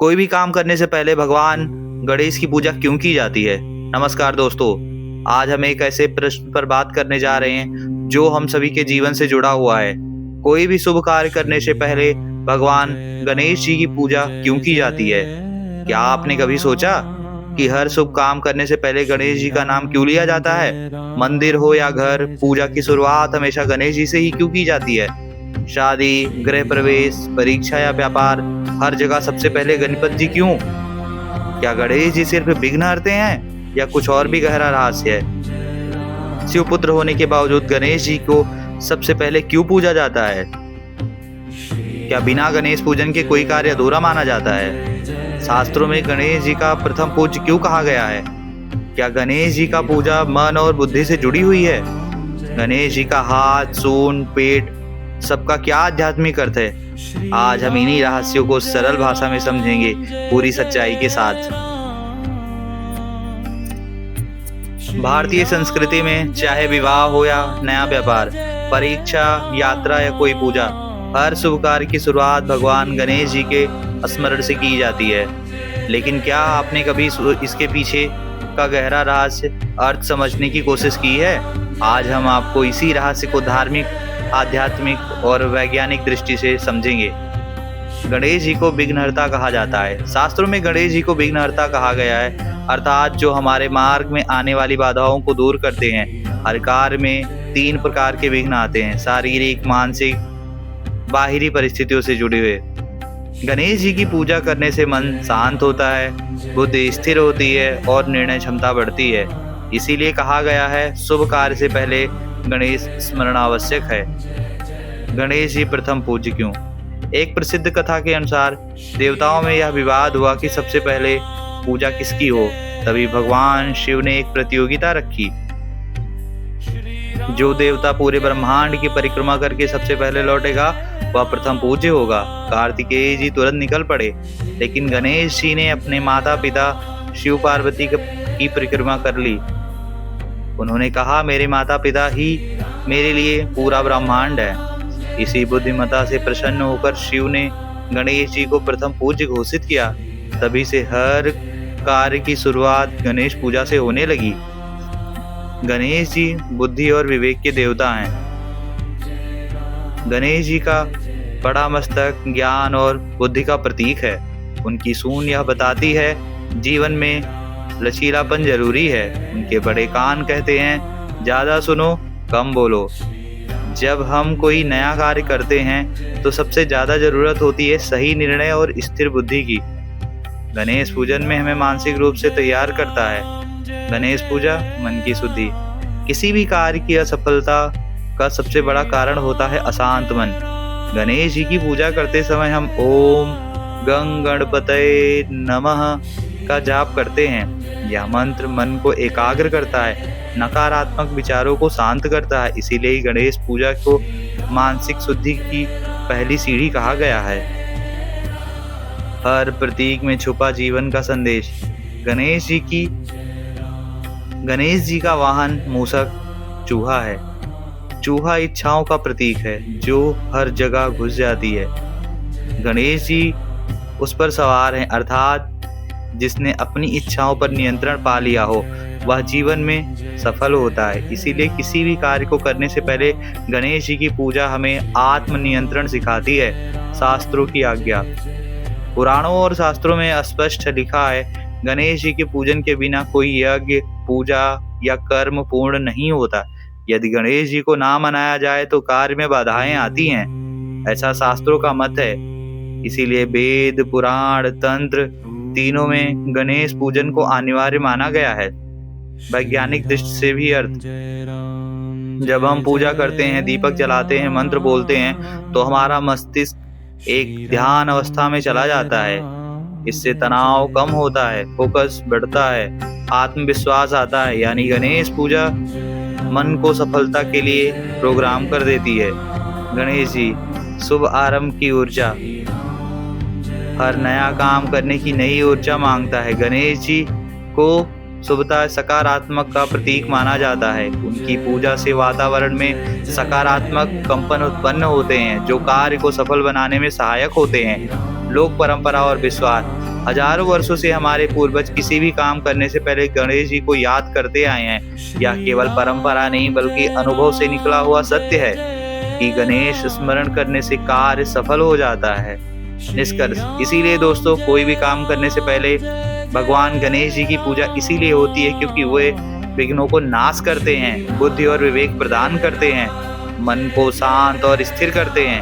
कोई भी काम करने से पहले भगवान गणेश की पूजा क्यों की जाती है? नमस्कार दोस्तों, आज हम एक ऐसे प्रश्न पर बात करने जा रहे हैं जो हम सभी के जीवन से जुड़ा हुआ है। कोई भी शुभ कार्य करने से पहले भगवान गणेश जी की पूजा क्यों की जाती है? क्या आपने कभी सोचा कि हर शुभ काम करने से पहले गणेश जी का नाम क्यों लिया जाता है? मंदिर हो या घर, पूजा की शुरुआत हमेशा गणेश जी से ही क्यों की जाती है? शादी, गृह प्रवेश, परीक्षा या व्यापार, हर जगह सबसे पहले गणपति जी क्यों? क्या गणेश जी सिर्फ विघ्न हरते हैं या कुछ और भी गहरा रहस्य है? शिवपुत्र होने के बावजूद गणेश जी को सबसे पहले क्यों पूजा जाता है? क्या बिना गणेश पूजन के कोई कार्य अधूरा माना जाता है? शास्त्रों में गणेश जी का प्रथम पूज्य क्यों कहा गया है? क्या गणेश जी का पूजा मन और बुद्धि से जुड़ी हुई है? गणेश जी का हाथ, सूंड, पेट सबका क्या आध्यात्मिक अर्थ है? आज हम इन्हीं रहस्यों को सरल भाषा में समझेंगे, पूरी सच्चाई के साथ। भारतीय संस्कृति में चाहे विवाह हो या नया व्यापार, परीक्षा, यात्रा या कोई पूजा, हर शुभ कार्य की शुरुआत भगवान गणेश जी के स्मरण से की जाती है। लेकिन क्या आपने कभी इसके पीछे का गहरा रहस्य अर्थ समझने की कोशिश की है? आज हम आपको इसी रहस्य को धार्मिक, आध्यात्मिक और वैज्ञानिक दृष्टि से समझेंगे। गणेश जी को विघ्नहर्ता कहा जाता है। शास्त्रों में गणेश जी को विघ्नहर्ता कहा गया है, अर्थात जो हमारे मार्ग में आने वाली बाधाओं को दूर करते हैं। हर कार्य में 3 प्रकार के विघ्न आते हैं: शारीरिक, मानसिक, बाहरी परिस्थितियों से जुड़े हुए। गणेश जी की पूजा करने से मन शांत होता है, बुद्धि स्थिर होती है और निर्णय क्षमता बढ़ती है। इसीलिए कहा गया है, शुभ कार्य से पहले गणेश स्मरण आवश्यक है। गणेश जी प्रथम पूज्य क्यों? एक प्रसिद्ध कथा के अनुसार देवताओं में यह विवाद हुआ कि सबसे पहले पूजा किसकी हो। तभी भगवान शिव ने एक प्रतियोगिता रखी। जो देवता पूरे ब्रह्मांड की परिक्रमा करके सबसे पहले लौटेगा वह प्रथम पूज्य होगा। कार्तिकेय जी तुरंत निकल पड़े, लेकिन गणेश जी ने अपने माता पिता शिव पार्वती की परिक्रमा कर ली। उन्होंने कहा, मेरे माता पिता ही मेरे लिए पूरा ब्रह्मांड है। इसी बुद्धिमत्ता से प्रसन्न होकर शिव ने गणेश जी को प्रथम पूज्य घोषित किया। तभी से हर कार्य की शुरुआत गणेश पूजा से होने लगी। गणेश जी बुद्धि और विवेक के देवता हैं। गणेश जी का बड़ा मस्तक ज्ञान और बुद्धि का प्रतीक है। उनकी सूंड यह बताती है जीवन में लचीलापन जरूरी है। उनके बड़े कान कहते हैं, ज्यादा सुनो कम बोलो। जब हम कोई नया कार्य करते हैं तो सबसे ज्यादा जरूरत होती है सही निर्णय और स्थिर बुद्धि की। गणेश पूजन में हमें मानसिक रूप से तैयार करता है। गणेश पूजा मन की शुद्धि। किसी भी कार्य की असफलता का सबसे बड़ा कारण होता है अशांत मन। गणेश जी की पूजा करते समय हम ओम गं गणपतये नमः का जाप करते हैं। यह मंत्र मन को एकाग्र करता है, नकारात्मक विचारों को शांत करता है। इसीलिए गणेश पूजा को मानसिक शुद्धि की पहली सीढ़ी कहा गया है। हर प्रतीक में छुपा जीवन का संदेश। गणेश जी का वाहन मूषक चूहा है। चूहा इच्छाओं का प्रतीक है जो हर जगह घुस जाती है। गणेश जी उस पर सवार हैं, अर्थात जिसने अपनी इच्छाओं पर नियंत्रण पा लिया हो वह जीवन में सफल होता है। इसीलिए किसी भी कार्य को करने से पहले गणेश जी की पूजा हमें आत्मनियंत्रण सिखाती है। शास्त्रों की आज्ञा। पुराणों और शास्त्रों में स्पष्ट लिखा है, गणेश जी के पूजन के बिना कोई यज्ञ, पूजा या कर्म पूर्ण नहीं होता। यदि गणेश जी को ना मनाया जाए तो कार्य में बाधाएं आती हैं, ऐसा शास्त्रों का मत है। इसीलिए वेद, पुराण, तंत्र तीनों में गणेश पूजन को अनिवार्य माना गया है। वैज्ञानिक दृष्टि से भी अर्थ। जब हम पूजा करते हैं, दीपक जलाते हैं, मंत्र बोलते हैं तो हमारा मस्तिष्क एक ध्यान अवस्था में चला जाता है। इससे तनाव कम होता है, फोकस बढ़ता है, आत्मविश्वास आता है। यानी गणेश पूजा मन को सफलता के लिए प्रोग्राम कर देती है। गणेश जी शुभ आरंभ की ऊर्जा। हर नया काम करने की नई ऊर्जा मांगता है। गणेश जी को शुभता, सकारात्मक का प्रतीक माना जाता है। उनकी पूजा से वातावरण में सकारात्मक कंपन उत्पन्न होते हैं जो कार्य को सफल बनाने में सहायक होते हैं। लोक परंपरा और विश्वास। हजारों वर्षों से हमारे पूर्वज किसी भी काम करने से पहले गणेश जी को याद करते आए हैं। यह केवल परंपरा नहीं बल्कि अनुभव से निकला हुआ सत्य है कि गणेश स्मरण करने से कार्य सफल हो जाता है। निष्कर्ष, इसीलिए दोस्तों कोई भी काम करने से पहले भगवान गणेश जी की पूजा इसीलिए होती है क्योंकि वे विघ्नों को नाश करते हैं, बुद्धि और विवेक प्रदान करते हैं, मन को शांत और स्थिर करते हैं,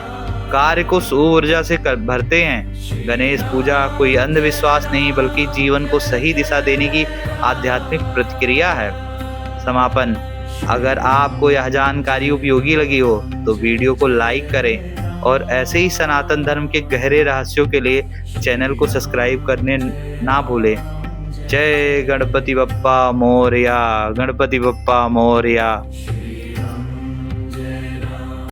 कार्य को ऊर्जा से भरते हैं। गणेश पूजा कोई अंधविश्वास नहीं बल्कि जीवन को सही दिशा देने की आध्यात्मिक प्रतिक्रिया है। समापन, अगर आपको यह जानकारी उपयोगी लगी हो तो वीडियो को लाइक करें और ऐसे ही सनातन धर्म के गहरे रहस्यों के लिए चैनल को सब्सक्राइब करने ना भूलें। जय गणपति बप्पा मोरया, गणपति बप्पा मोरया।